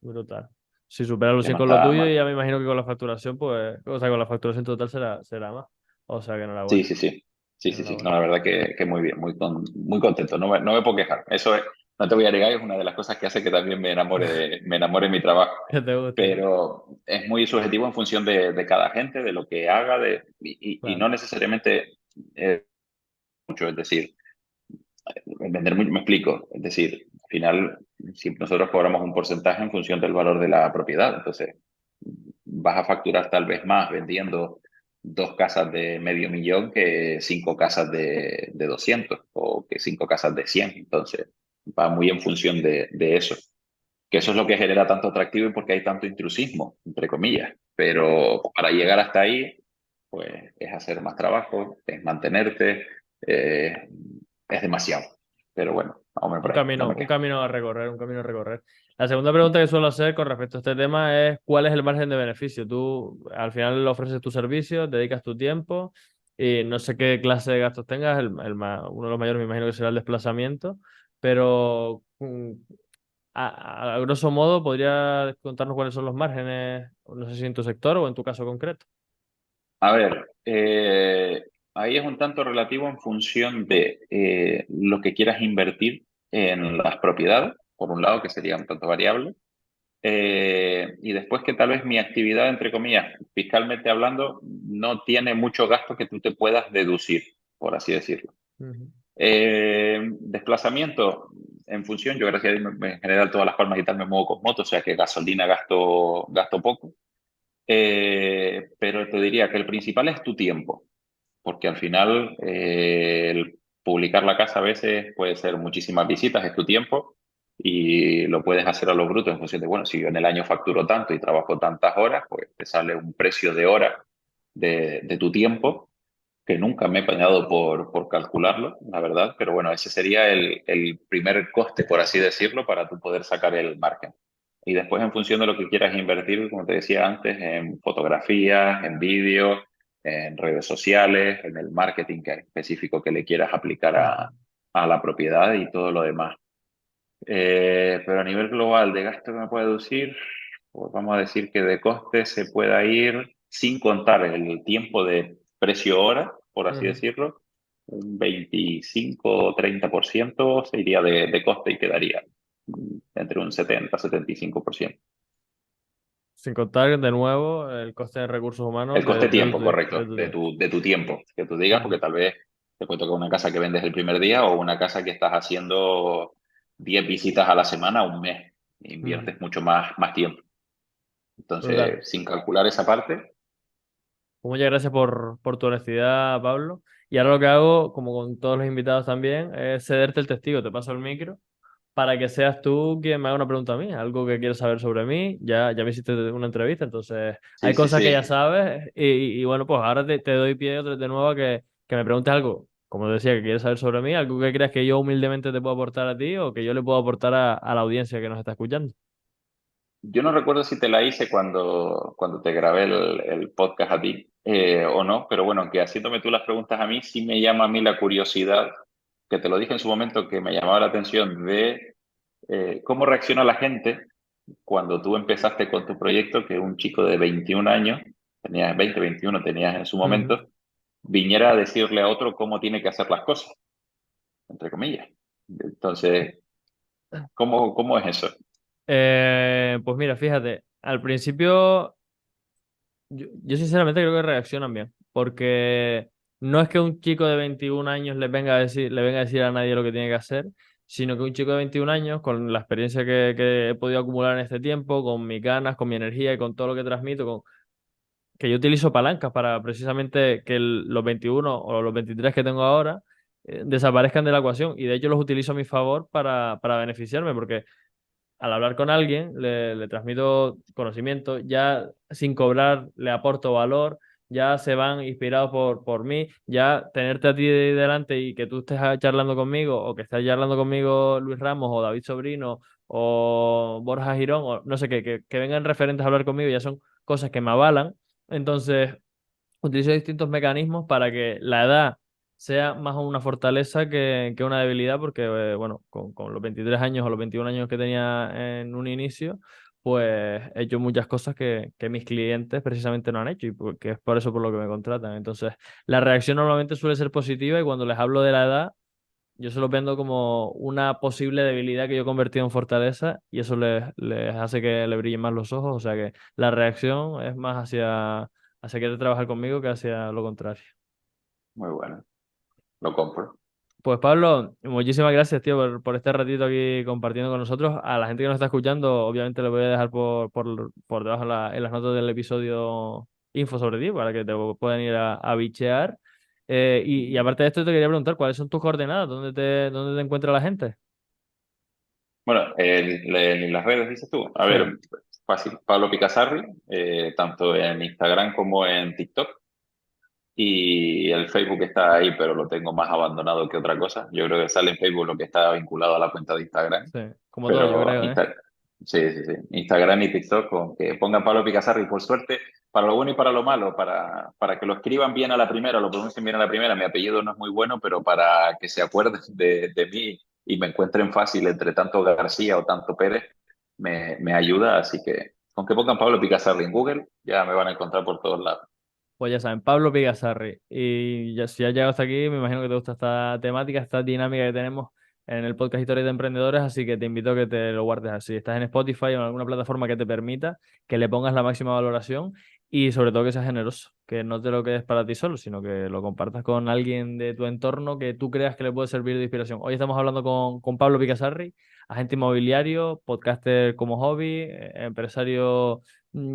Brutal. Si superas los Que 100 no con lo está tuyo, mal. ya me imagino que con la facturación, pues, o sea, con la facturación total será más. O sea, que Sí, enhorabuena. sí, sí. Sí, sí, sí. No, Enhorabuena. la verdad que muy bien, muy contento. No me puedo quejar. Eso es, no te voy a negar, es una de las cosas que hace que también me enamore de mi trabajo. Que te guste, ¿no? Pero es muy subjetivo en función de cada gente, de lo que haga, y Claro. no necesariamente mucho. Es decir, vender mucho, me explico. Es decir, al final, si nosotros cobramos un porcentaje en función del valor de la propiedad, entonces vas a facturar tal vez más vendiendo 2 casas de medio millón que 5 casas de 200 o que 5 casas de 100. Entonces, va muy en función de eso. Que eso es lo que genera tanto atractivo y porque hay tanto intrusismo, entre comillas. Pero para llegar hasta ahí, pues es hacer más trabajo, es mantenerte, eh, es demasiado. Pero bueno, vamos por ahí, no me Un quejo. camino a recorrer, un camino a recorrer. La segunda pregunta que suelo hacer con respecto a este tema es: ¿cuál es el margen de beneficio? Tú al final le ofreces tu servicio, dedicas tu tiempo y no sé qué clase de gastos tengas. Uno de los mayores me imagino que será el desplazamiento, pero a grosso modo, ¿podría contarnos cuáles son los márgenes, no sé si en tu sector o en tu caso concreto? A ver, ahí es un tanto relativo en función de lo que quieras invertir en las propiedades, por un lado, que sería un tanto variable, y después que tal vez mi actividad, entre comillas, fiscalmente hablando, no tiene mucho gasto que tú te puedas deducir, por así decirlo. Ujú. Desplazamiento, en función, yo gracias a Dios en general todas las palmas y tal me muevo con moto, o sea que gasolina gasto poco. Pero te diría que el principal es tu tiempo, porque al final el publicar la casa a veces puede ser muchísimas visitas, es tu tiempo. y lo puedes hacer a lo bruto en función de, bueno, si yo en el año facturo tanto y trabajo tantas horas, pues te sale un precio de hora de tu tiempo, que nunca me he apañado por calcularlo, la verdad, pero bueno, ese sería el primer coste, por así decirlo, para tú poder sacar el margen. Y después, en función de lo que quieras invertir, como te decía antes, en fotografías, en vídeo, en redes sociales, en el marketing que específico que le quieras aplicar Ujú. a la propiedad y todo lo demás. Pero a nivel global de gasto que me puede deducir, pues vamos a decir que de coste se pueda ir sin contar el tiempo de precio hora, por así Ujú. decirlo, un 25 o 30% se iría de coste y quedaría entre un 70-75%. Sin contar de nuevo el coste de recursos El humanos coste tiempo, de correcto, tu de tiempo. tu tiempo, que tú digas, Ujú. porque tal vez te puede tocar una casa que vendes el primer día o una casa que estás haciendo 10 visitas a la semana, un mes. Ujú. Inviertes mucho más tiempo. Brutal. Entonces, sin calcular esa parte, Pues muchas gracias por tu honestidad, Pablo. Y ahora lo que hago, como con todos los invitados también, es cederte el testigo. Te paso el micro para que seas tú quien me haga una pregunta a mí, algo que quieras saber sobre mí. Ya me hiciste una entrevista, entonces hay sí, sí, cosas que ya sí. sabes. Y bueno, pues ahora te doy pie de nuevo a que me preguntes algo, como te decía, que quieres saber sobre mí, algo que creas que yo humildemente te puedo aportar a ti o que yo le puedo aportar a la audiencia que nos está escuchando. Yo no recuerdo si te la hice cuando te grabé el podcast a ti o no, pero bueno, que haciéndome tú las preguntas a mí, sí me llama a mí la curiosidad, que te lo dije en su momento, que me llamaba la atención de cómo reacciona la gente cuando tú empezaste con tu proyecto, que un chico de 21 años, tenías 20, 21 tenías en su Ujú. momento, viniera a decirle a otro cómo tiene que hacer las cosas, entre comillas. Entonces, ¿cómo es eso? Pues mira, fíjate, al principio yo sinceramente creo que reaccionan bien, porque no es que un chico de 21 años le venga a decir a nadie lo que tiene que hacer, sino que un chico de 21 años, con la experiencia que he podido acumular en este tiempo, con mis ganas, con mi energía y con todo lo que transmito, que yo utilizo palancas para precisamente que los 21 o los 23 que tengo ahora desaparezcan de la ecuación, y de hecho los utilizo a mi favor para beneficiarme, porque al hablar con alguien, le transmito conocimiento, ya sin cobrar le aporto valor, ya se van inspirados por mí, ya tenerte a ti delante y que tú estés charlando conmigo o que estés charlando conmigo Luis Ramos o David Sobrino o Borja Girón o no sé qué, que vengan referentes a hablar conmigo, ya son cosas que me avalan. Entonces, utilizo distintos mecanismos para que la edad sea más una fortaleza que una debilidad, porque, bueno, con los 23 años o los 21 años que tenía en un inicio, pues he hecho muchas cosas que mis clientes precisamente no han hecho y que es por eso por lo que me contratan. Entonces, la reacción normalmente suele ser positiva y cuando les hablo de la edad, yo se lo vendo como una posible debilidad que yo he convertido en fortaleza y eso les hace que le brillen más los ojos. O sea que la reacción es más hacia querer trabajar conmigo que hacia lo contrario. Muy bueno, lo compro. Pues Pablo, muchísimas gracias, tío, por este ratito aquí compartiendo con nosotros. A la gente que nos está escuchando, obviamente le voy a dejar por debajo en las notas del episodio info sobre ti para que te puedan ir a bichear. Y aparte de esto, te quería preguntar, ¿cuáles son tus coordenadas? Dónde te encuentra la gente? Bueno, en las redes dices tú. A Sí, ver, fácil. Pablo Picasarri, tanto en Instagram como en TikTok. Y el Facebook está ahí, pero lo tengo más abandonado que otra cosa. Yo creo que sale en Facebook lo que está vinculado a la cuenta de Instagram. sí, como todo, yo Pero creo, ¿eh? sí, sí, sí. Instagram y TikTok, con que pongan Pablo Picasarri, por suerte, para lo bueno y para lo malo, para que lo escriban bien a la primera, lo pronuncien bien a la primera. Mi apellido no es muy bueno, pero para que se acuerden de mí y me encuentren fácil entre tanto García o tanto Pérez, me ayuda. Así que con que pongan Pablo Picasarri en Google, ya me van a encontrar por todos lados. Pues ya saben, Pablo Pigazarri. Y ya, si has llegado hasta aquí, me imagino que te gusta esta temática, esta dinámica que tenemos en el podcast Historias de Emprendedores, así que te invito a que te lo guardes así. Estás en Spotify o en alguna plataforma que te permita que le pongas la máxima valoración y sobre todo que seas generoso, que no te lo quedes para ti solo, sino que lo compartas con alguien de tu entorno que tú creas que le puede servir de inspiración. Hoy estamos hablando con Pablo Pigazarri, agente inmobiliario, podcaster como hobby, empresario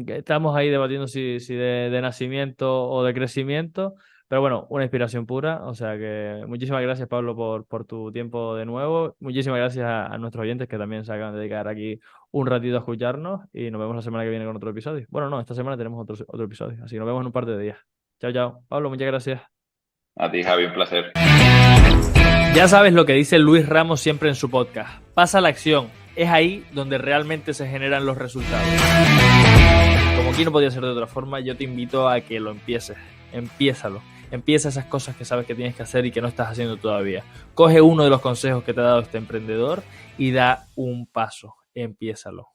que estamos ahí debatiendo si de nacimiento o de crecimiento, Pero bueno, una inspiración pura. O sea que muchísimas gracias, Pablo, por tu tiempo de nuevo. Muchísimas gracias a nuestros oyentes que también se acaban de dedicar aquí un ratito a escucharnos. Y nos vemos la semana que viene con otro episodio. Bueno, no, esta semana tenemos otro episodio. Así que nos vemos en un par de días. Chao, chao. Pablo, muchas gracias. A ti, Javi, un placer. Ya sabes lo que dice Luis Ramos siempre en su podcast. Pasa la acción. Es ahí donde realmente se generan los resultados. Como aquí no podía ser de otra forma, yo te invito a que lo empieces. Empiézalo. Empieza esas cosas que sabes que tienes que hacer y que no estás haciendo todavía. Coge uno de los consejos que te ha dado este emprendedor y da un paso. Empiézalo.